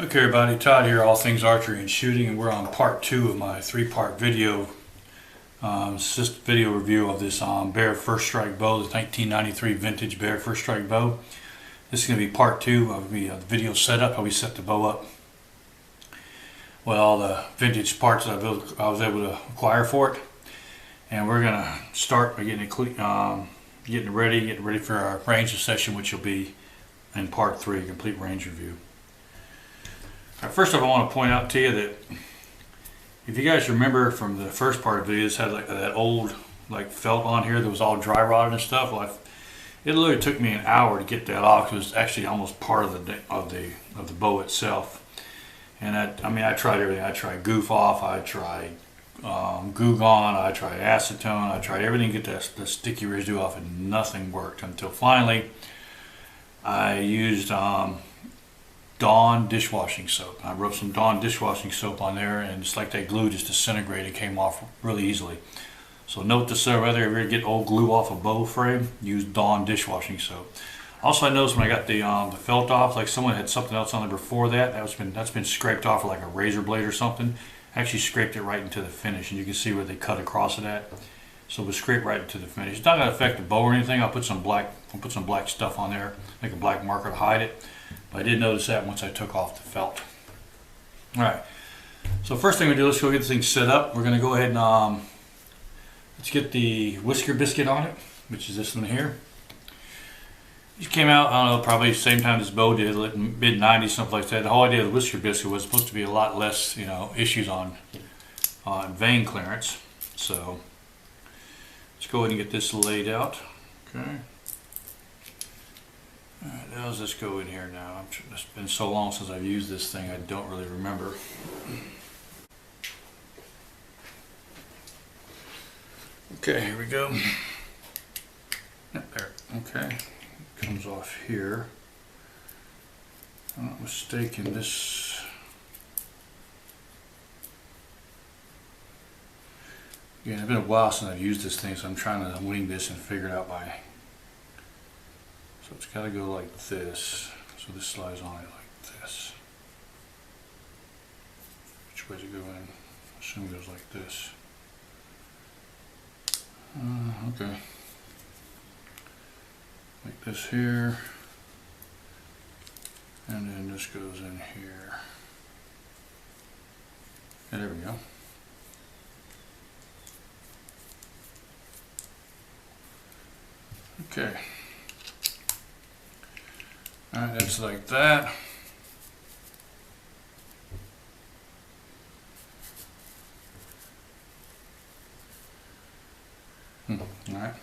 Okay everybody, Todd here, all things archery and shooting, and we're on part 2 of my 3-part video. It's just a video review of this Bear First Strike bow, the 1993 vintage Bear First Strike bow. This is going to be part 2 of the video setup, how we set the bow up with all the vintage parts that I was able to acquire for it. And we're going to start by getting ready for our ranger session, which will be in part 3, complete range review. First off, I want to point out to you that if you guys remember from the first part of the video, this had like that old felt on here that was all dry rotted and stuff. Well, it literally took me an hour to get that off because it was actually almost part of the bow itself. And I tried everything. I tried goof off, I tried goo gone, I tried acetone, I tried everything to get the sticky residue off, and nothing worked until finally I used Dawn dishwashing soap. I rubbed some Dawn dishwashing soap on there, and it's like that glue just disintegrated, came off really easily. So note to self, whether you ever get old glue off a bow frame, use Dawn dishwashing soap. Also, I noticed when I got the felt off, like someone had something else on there before that. That's been scraped off with like a razor blade or something. Actually scraped it right into the finish, and you can see where they cut across it at. So it was scraped right into the finish. It's not going to affect the bow or anything. I'll put some black stuff on there, like a black marker to hide it. But I did notice that once I took off the felt. Alright, so first thing we do, let's go get this thing set up. We're going to go ahead and let's get the whisker biscuit on it, which is this one here. These came out, I don't know, probably the same time this bow did, mid-90s, something like that. The whole idea of the whisker biscuit was supposed to be a lot less, issues on vein clearance. So let's go ahead and get this laid out. Okay. Alright, now let's just go in here now. It's been so long since I've used this thing, I don't really remember. Okay, here we go. Yep, there. Okay. Comes off here. If I'm not mistaken, this... Again, it's been a while since I've used this thing, so I'm trying to wing this and figure it out by... So it's got to go like this. So this slides on it like this. Which way does it go in? I assume it goes like this. Okay. Like this here. And then this goes in here. And there we go. Okay. Alright, that's like that. Alright.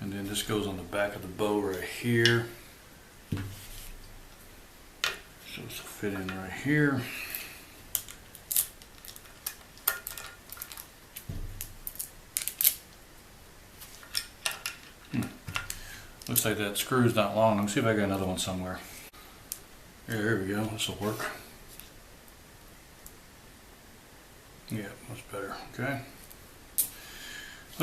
And then this goes on the back of the bow right here. So it's fit in right here. Looks like that screw's not long. Let me see if I got another one somewhere. There we go. This will work. Yeah, much better. Okay. The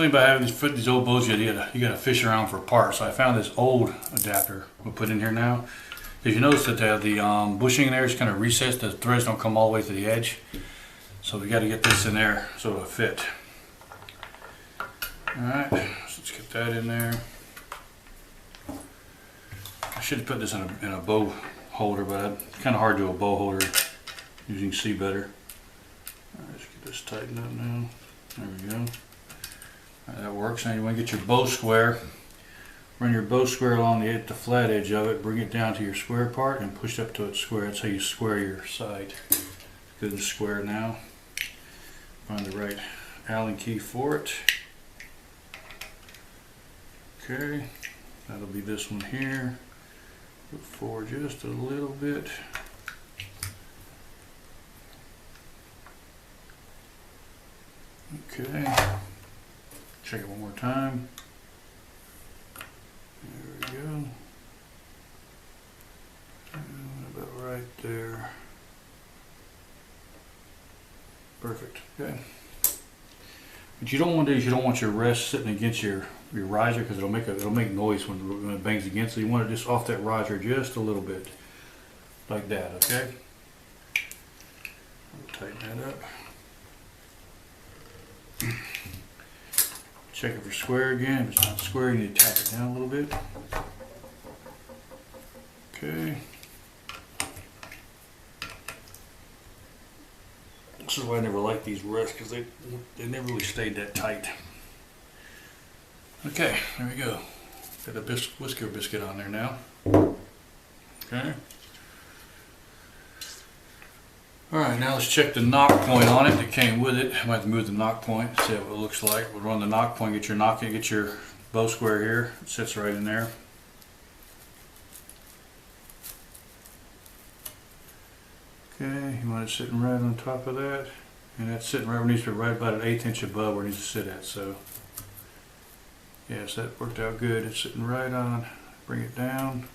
thing about having these old bows, you gotta fish around for parts. So I found this old adapter we'll put in here now. If you notice that the bushing in there is kind of recessed, the threads don't come all the way to the edge. So we got to get this in there so it'll fit. All right, so let's get that in there. I should have put this in a bow holder, but it's kind of hard to do a bow holder. You can see better. All right, let's get this tightened up now. There we go. All right, that works. Now you want to get your bow square. Run your bow square along the flat edge of it. Bring it down to your square part and push up to its square. That's how you square your side. Good and square now. Find the right Allen key for it. Okay, that'll be this one here. Look forward just a little bit. Okay, check it one more time. There we go. And about right there. Perfect. Okay. What you don't want to do is you don't want your rest sitting against your riser, because it'll make noise when it bangs against it. You want it just off that riser just a little bit, like that. Okay. Tighten that up. Check it for square again. If it's not square, you need to tap it down a little bit. Okay. This is why I never liked these rests, because they never really stayed that tight. Okay, there we go. Got a whisker biscuit on there now. Okay. Alright, now let's check the knock point on it that came with it. I might have to move the knock point, see what it looks like. We'll run the knock point, get your bow square here. It sits right in there. Okay, you want it sitting right on top of that. And that's sitting right, needs to be right about an 1/8 inch above where it needs to sit at. So, yes, that worked out good. It's sitting right on. Bring it down.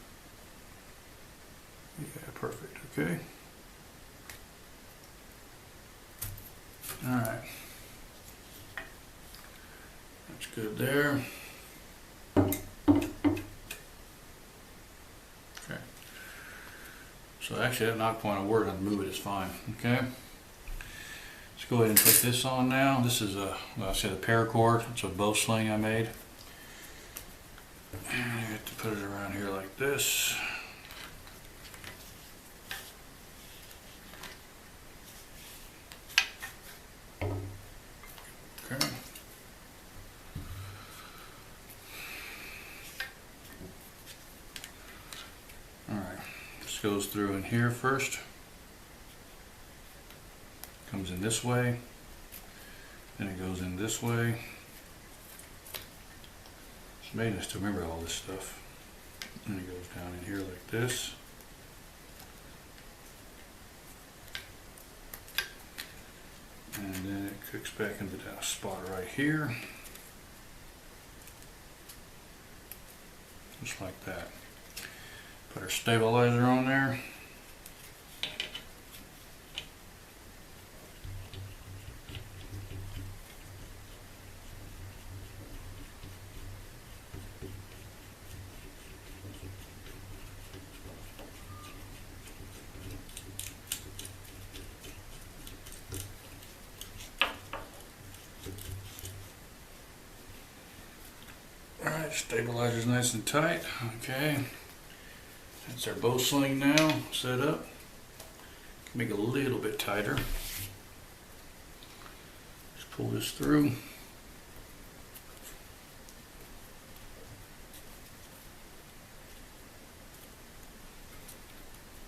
Yeah, perfect. Okay. Alright. That's good there. Okay. So actually that knock point will work. I'll move it, it's fine. Okay. Let's go ahead and put this on now. This is a, well, I said a paracord. It's a bow sling I made. And I have to put it around here like this. Okay. Alright, this goes through in here first. Comes in this way, then it goes in this way. It's made us to remember all this stuff. And it goes down in here like this. And then it clicks back into that spot right here. Just like that. Put our stabilizer on there. Alright, stabilizer's nice and tight. Okay. That's our bow sling now set up. Make it a little bit tighter. Just pull this through.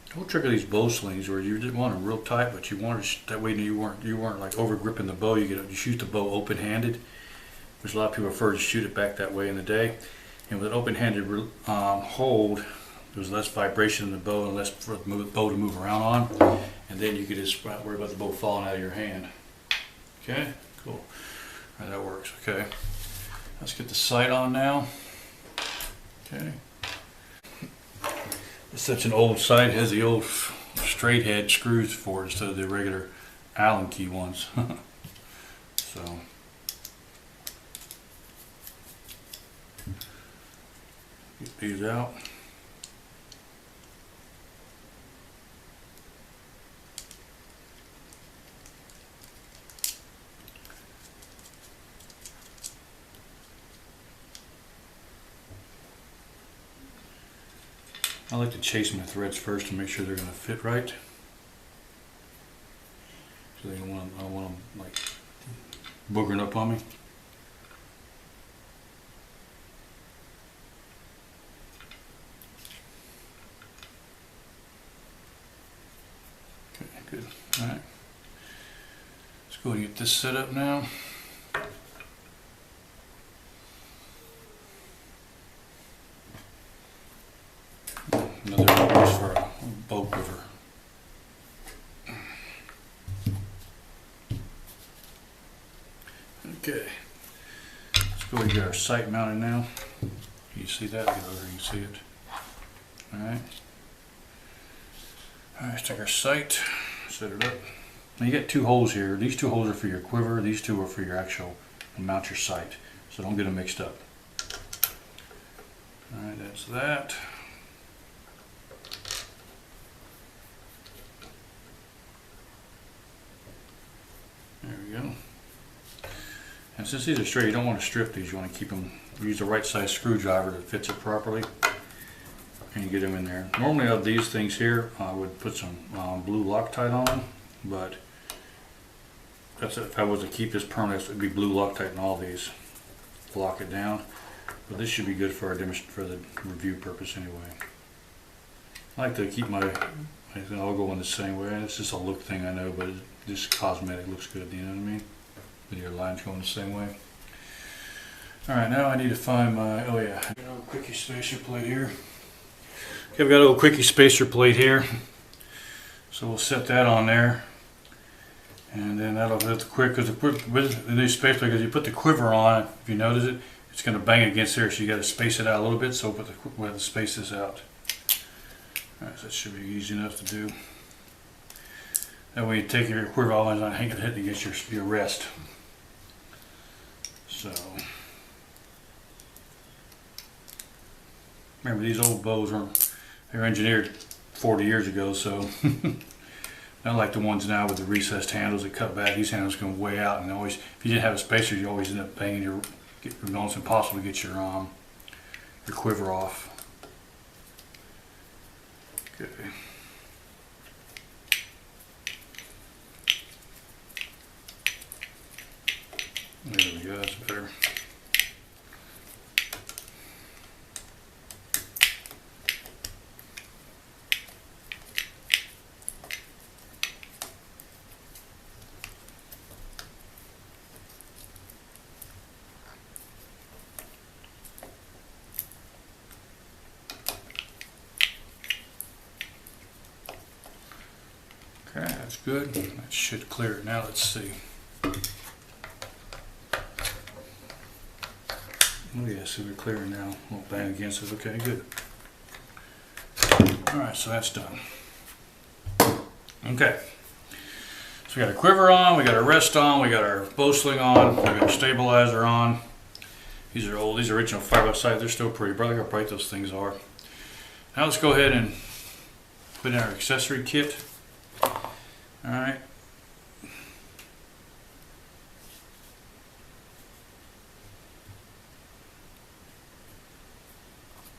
The whole trick of these bow slings, where you didn't want them real tight, but you wanted that way you weren't like over gripping the bow. You shoot the bow open handed. Which a lot of people prefer to shoot it back that way in the day. And with an open-handed hold, there's less vibration in the bow and less for the bow to move around on. And then you could just worry about the bow falling out of your hand. Okay, cool. All right, that works. Okay, let's get the sight on now. Okay. It's such an old sight. It has the old straight head screws for it instead of the regular Allen key ones. So. Get these out. I like to chase my threads first to make sure they're going to fit right. So I don't want them like boogering up on me. Good. All right. Let's go and get this set up now. Another piece for a bow quiver. Okay. Let's go and get our sight mounted now. Can you see that? Get over here, you can see it. All right. All right, let's take our sight. Set it up. Now you got two holes here. These two holes are for your quiver. These two are for your actual mount your sight. So don't get them mixed up. Alright, that's that. we go. And since these are straight, you don't want to strip these. You want to keep them, use the right size screwdriver that fits it properly. And you get them in there. Normally of these things here, I would put some blue Loctite on them, but that's if I was to keep this permanent, it would be blue Loctite in all these. Lock it down. But this should be good for our for the review purpose anyway. I like to keep my, I'll go in the same way. It's just a look thing, I know, but it's just cosmetic, looks good, you know what I mean? With your lines going the same way. Alright, now I need to find my, oh yeah, I've got a little quickie spacer plate here. Okay, I've got a little quickie spacer plate here. So we'll set that on there. And then that'll hit the quick, because with the new spacer plate, because you put the quiver on, if you notice it, it's going to bang against there, so you got to space it out a little bit, so we'll have to space this out. Alright, so that should be easy enough to do. That way you take your quiver all the way, hang it hitting against your rest. So, remember these old bows they were engineered 40 years ago, so not like the ones now with the recessed handles that cut back. These handles come way out, and always, if you didn't have a spacer, you always end up banging your. It's impossible to get your quiver off. Okay. There we go, that's better. Okay, that's good. That should clear it now. Let's see. Oh yeah, so we're clearing now. Won't bang against it. Okay, good. Alright, so that's done. Okay. So we got a quiver on, we got our rest on, we got our bow sling on, we got our stabilizer on. These are old, these are original 5x5. They're still pretty bright. Look how bright those things are. Now let's go ahead and put in our accessory kit. Alright.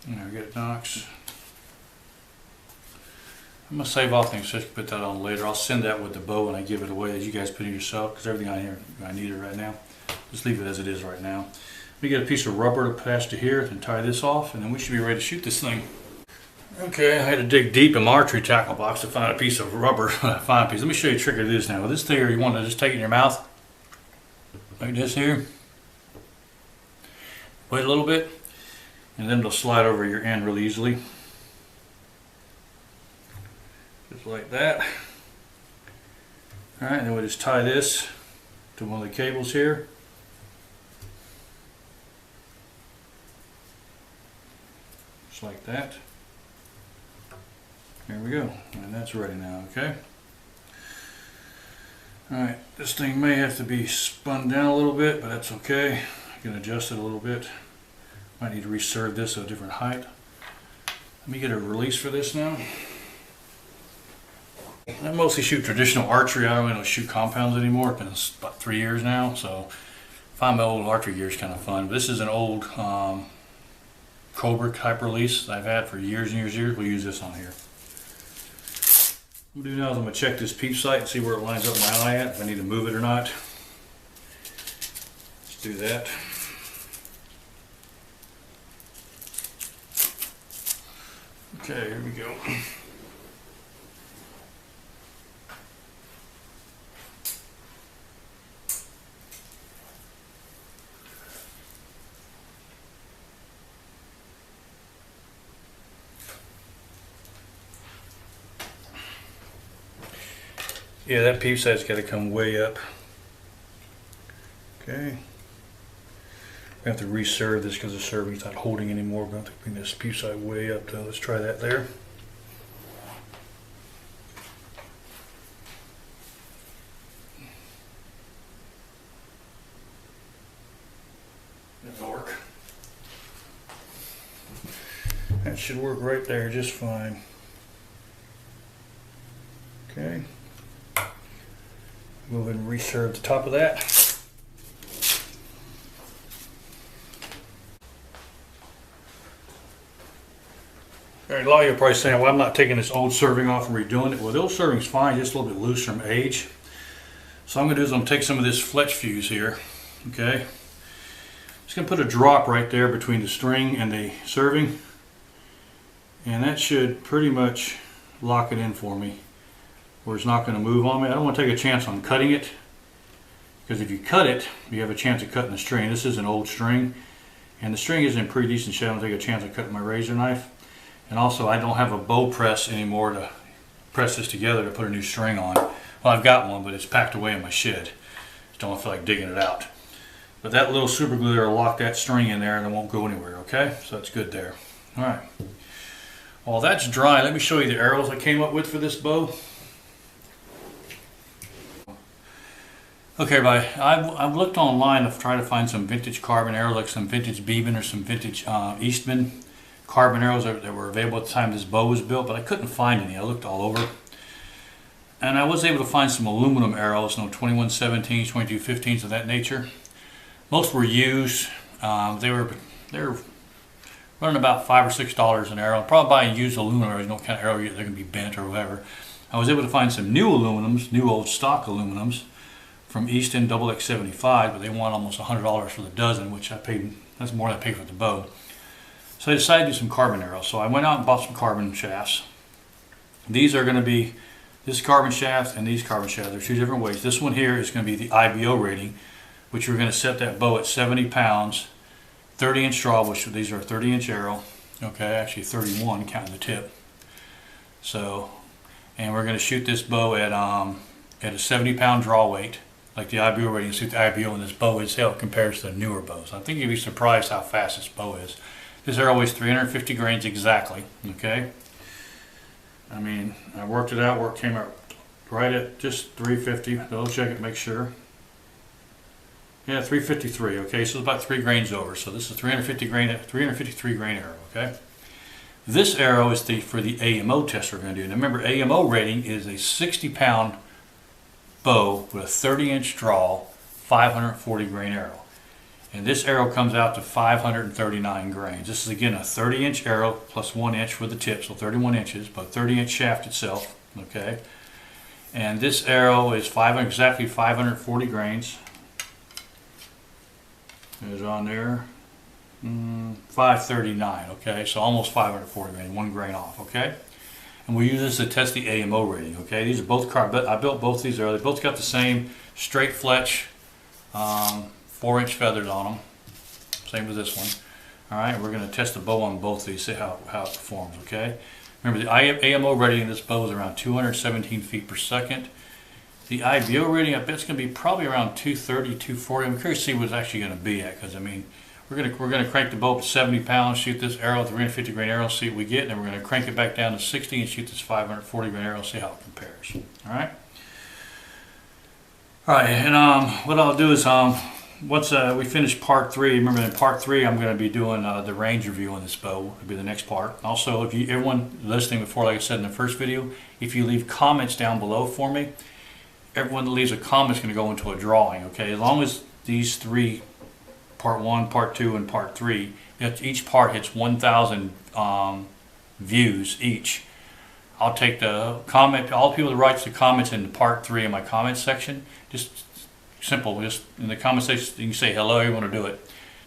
There we get Knox. I'm going to save off things so I can put that on later. I'll send that with the bow when I give it away, as you guys put it yourself, because everything on here, I need it right now. Just leave it as it is right now. We get a piece of rubber to attach to here and tie this off, and then we should be ready to shoot this thing. Okay, I had to dig deep in my archery tackle box to find a piece of rubber. Fine piece. Let me show you a trick of this now. With this thing here, you want to just take it in your mouth, like this here. Wait a little bit, and then it'll slide over your end really easily. Just like that. Alright, then we'll just tie this to one of the cables here. Just like that. There we go, and that's ready now, okay? Alright, this thing may have to be spun down a little bit, but that's okay. I can adjust it a little bit. Might need to reserve this at a different height. Let me get a release for this now. I mostly shoot traditional archery. I don't really shoot compounds anymore. It's been about 3 years now, so find my old archery gear is kind of fun. But this is an old Cobra type release I've had for years and years and years. We'll use this on here. What I'm going to do now is I'm going to check this peep sight and see where it lines up my eye at, if I need to move it or not. Let's do that. Okay, here we go. Yeah, that peep sight's got to come way up. Okay. We have to reserve this because the serving's not holding anymore. We're going to have to bring this peep sight way up. So let's try that there. That'll work. That should work right there just fine. Okay. Go ahead and reserve the top of that. All right, a lot of you are probably saying, well, I'm not taking this old serving off and redoing it. Well, the old serving's fine, just a little bit loose from age. So I'm going to do is I'm going to take some of this fletch fuse here, okay? Just going to put a drop right there between the string and the serving. And that should pretty much lock it in for me, where it's not going to move on me. I don't want to take a chance on cutting it, because if you cut it, you have a chance of cutting the string. This is an old string, and the string is in pretty decent shape. I don't take a chance of cutting my razor knife. And also, I don't have a bow press anymore to press this together to put a new string on. Well, I've got one, but it's packed away in my shed. Just don't feel like digging it out. But that little super glue there will lock that string in there and it won't go anywhere, okay? So that's good there. All right. While that's dry, let me show you the arrows I came up with for this bow. Okay, everybody, I've looked online to try to find some vintage carbon arrows, like some vintage Beeben or some vintage Eastman carbon arrows that were available at the time this bow was built, but I couldn't find any. I looked all over. And I was able to find some aluminum arrows, 2117s, 2215s of that nature. Most were used. They were running about $5 or $6 an arrow. Probably buying used aluminum arrows, no kind of arrow they're going to be bent or whatever. I was able to find some new aluminums, new old stock aluminums from Easton XX75, but they want almost $100 for the dozen, which I paid. That's more than I paid for the bow. So I decided to do some carbon arrows. So I went out and bought some carbon shafts. These are going to be this carbon shaft and these carbon shafts. They're two different weights. This one here is going to be the IBO rating, which we're going to set that bow at 70 pounds, 30-inch draw, which these are a 30-inch arrow. Okay, actually 31 counting the tip. So, and we're going to shoot this bow at a 70-pound draw weight, like the IBO rating. See what the IBO in this bow is, how it compares to the newer bows. I think you'd be surprised how fast this bow is. This arrow weighs 350 grains exactly. Okay. I mean, I worked it out where it came out right at just 350. Double check it, make sure. Yeah, 353. Okay, so it's about 3 grains over. So this is 353 grain arrow. Okay. This arrow is for the AMO test we're going to do. Now remember, AMO rating is a 60-pound bow with a 30-inch draw, 540 grain arrow. And this arrow comes out to 539 grains. This is again a 30-inch arrow plus 1 inch for the tip, so 31 inches, but 30-inch shaft itself. Okay, and this arrow is exactly 540 grains. There's on there 539. Okay, so almost 540 grains, 1 grain off. Okay, and we use this to test the AMO rating. Okay, these are both carbon. I built both these arrows. They both got the same straight fletch. 4-inch feathers on them, same as this one. All right, we're going to test the bow on both of these, see how it performs. Okay. Remember, the AMO rating in this bow is around 217 feet per second. The IBO rating, I bet it's going to be probably around 230, 240. I'm curious to see what it's actually going to be at, because I mean, we're going to crank the bow up to 70 pounds, shoot this arrow, 350 grain arrow, see what we get, and then we're going to crank it back down to 60 and shoot this 540 grain arrow, see how it compares. All right. All right, and what I'll do is once we finish part 3, remember in part 3 I'm going to be doing the range review on this bow. It'll be the next part. Also, if everyone listening before, like I said in the first video, if you leave comments down below for me, everyone that leaves a comment is going to go into a drawing. Okay, as long as these 3, part 1, part 2, and part 3, each part hits 1,000 views each, I'll take the comment. All the people that write the comments in part 3 in my comments section, just simple, just in the comment section you can say hello, you want to do it.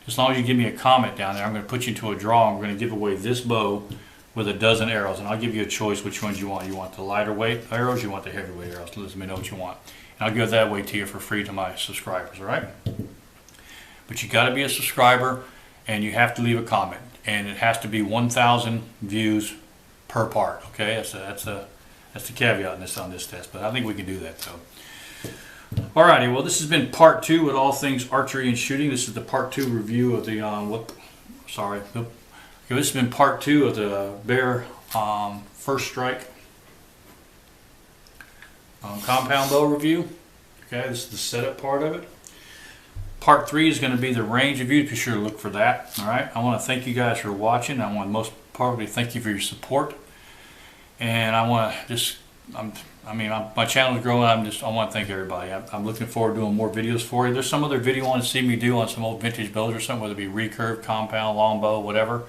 As long as you give me a comment down there, I'm going to put you into a drawing. We're going to give away this bow with a dozen arrows, and I'll give you a choice which ones you want. You want the lighter weight arrows, you want the heavyweight arrows. Let me know what you want, and I'll give that away to you for free to my subscribers. All right, but you got to be a subscriber and you have to leave a comment, and it has to be 1,000 views per part. Okay, that's the caveat on this test, but I think we can do that. So alrighty, well, this has been part 2 with all things archery and shooting. This is the part 2 review of the Okay, this has been part 2 of the Bear First Strike compound bow review. Okay, this is the setup part of it. Part 3 is going to be the range review. Be sure to look for that. All right, I want to thank you guys for watching. I want to most probably thank you for your support, and I want to just I mean, my channel is growing. I want to thank everybody. I'm looking forward to doing more videos for you. There's some other video you want to see me do on some old vintage bows or something, whether it be recurve, compound, longbow, whatever.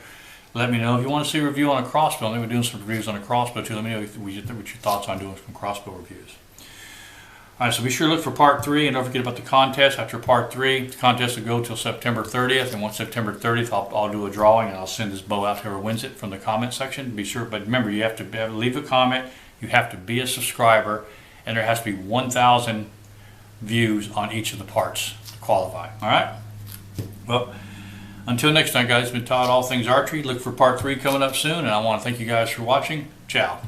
Let me know. If you want to see a review on a crossbow, I'm going to be doing some reviews on a crossbow too. Let me know what your thoughts on doing some crossbow reviews. All right, so be sure to look for part 3, and don't forget about the contest. After part 3, the contest will go till September 30th, and once September 30th, I'll do a drawing, and I'll send this bow out to whoever wins it from the comment section. Be sure, but remember, you have to leave a comment, you have to be a subscriber, and there has to be 1,000 views on each of the parts to qualify. All right? Well, until next time, guys, it's been Todd, All Things Archery. Look for part 3 coming up soon, and I want to thank you guys for watching. Ciao.